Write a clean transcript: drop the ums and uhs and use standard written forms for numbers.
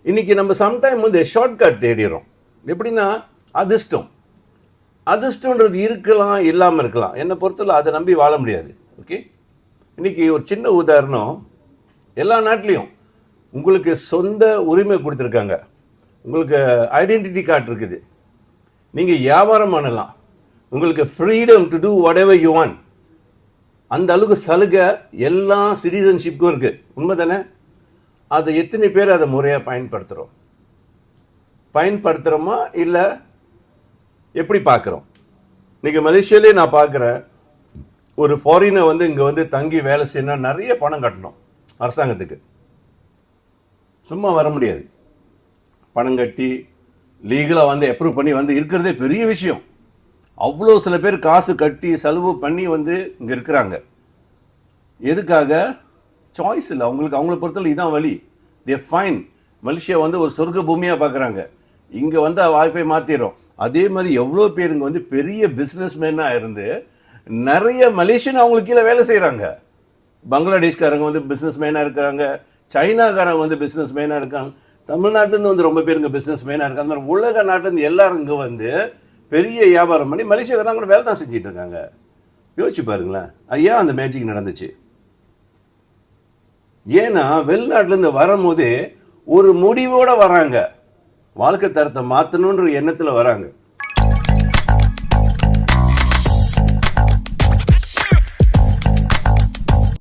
இன்னைக்கு நம்ம சம்டைம் வந்து ஷார்ட்கட் தேடிடுறோம். எப்படின்னா அதிர்ஷ்டம். அதிர்ஷ்டன்றது இருக்கலாம், இல்லாமல் இருக்கலாம். என்னை பொறுத்தவரை அதை நம்பி வாழ முடியாது. ஓகே, இன்னைக்கு ஒரு சின்ன உதாரணம். எல்லா நாட்டிலையும் உங்களுக்கு சொந்த உரிமை கொடுத்துருக்காங்க, உங்களுக்கு ஐடென்டிட்டி கார்டு இருக்குது, நீங்கள் வியாபாரம் பண்ணலாம், உங்களுக்கு freedom to do whatever you want. அந்த அளவுக்கு சலுகை எல்லா சிட்டிசன்ஷிப்புக்கும் இருக்குது. உண்மை தானே? அதை எத்தனை பேர் அதை முறையாக பயன்படுத்துகிறோமா இல்லை எப்படி பார்க்குறோம்? இன்றைக்கி மலேசியாலே நான் பார்க்குறேன், ஒரு ஃபாரினர் வந்து இங்கே வந்து தங்கி வேலை செய்யணும், நிறைய பணம் கட்டணும் அரசாங்கத்துக்கு. சும்மா வர முடியாது. பணம் கட்டி லீகலாக வந்து அப்ரூவ் பண்ணி வந்து இருக்கிறதே பெரிய விஷயம். அவ்வளோ சில பேர் காசு கட்டி செலவு பண்ணி வந்து இங்கே இருக்கிறாங்க. எதுக்காக? சாய்ஸ் இல்லை அவங்களுக்கு. அவங்கள பொறுத்தவரை இதுதான் வழி. தே ஃபைன். மலேசியா வந்து ஒரு சொர்க்க பூமியாக பார்க்குறாங்க. இங்கே வந்து வாய்ஃபை மாற்றிடும். அதே மாதிரி எவ்வளோ பேர் இங்கே வந்து பெரிய பிஸ்னஸ் மேனாக இருந்து நிறைய மலேசியன் அவங்களுக்கு கீழே வேலை செய்கிறாங்க. பங்களாதேஷ்காரங்க வந்து பிஸ்னஸ் மேனாக இருக்கிறாங்க, சைனாக்காரங்க வந்து பிஸ்னஸ் மேனாக இருக்காங்க, தமிழ்நாட்டிலேருந்து வந்து ரொம்ப பேர் இங்கே பிஸ்னஸ் மேனாக இருக்காங்க. அந்த மாதிரி உலக நாட்டிலேருந்து எல்லாரும் இங்கே வந்து பெரிய வியாபாரம் பண்ணி மலேசியாக்காரங்க வேலை தான் செஞ்சுட்டு இருக்காங்க. யோசிச்சு பாருங்களேன், ஐயா அந்த மேஜிக் நடந்துச்சு. ஏன்னா வெளிநாட்டிலேருந்து வரும்போதே ஒரு முடிவோடு வராங்க, வாழ்க்கை தரத்தை மாற்றணுன்ற எண்ணத்தில் வராங்க.